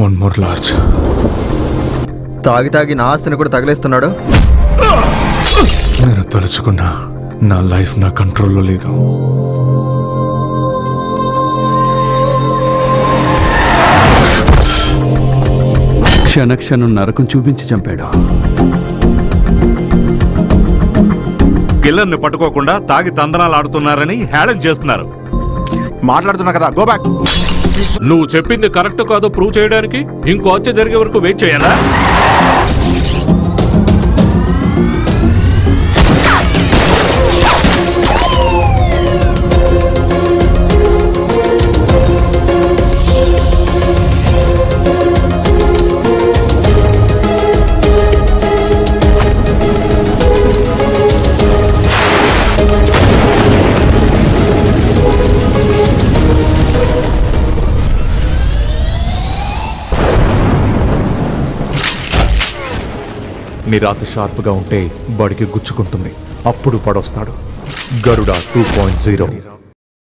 One more large. తాగి తాగి నా ఆస్తిని కూడా తగిలేస్తున్నాడు. నేను తలుచుకున్నా నా లైఫ్ నా కంట్రోల్లో లేదు. క్షణక్షణం నరకం చూపించి చంపాడు. కిల్లర్ని పట్టుకోకుండా తాగి తందనాలు ఆడుతున్నారని హేళన చేస్తున్నారు. మాట్లాడుతున్నా కదా, గో బ్యాక్. నువ్వు చెప్పింది కరెక్ట్ కాదో ప్రూవ్ చేయడానికి ఇంకో హత్య జరిగే వరకు వెయిట్ చేయాలా? నీ రాత షార్ప్గా ఉంటే వాడికి గుచ్చుకుంటుంది, అప్పుడు పడొస్తాడు. గరుడ 2.0.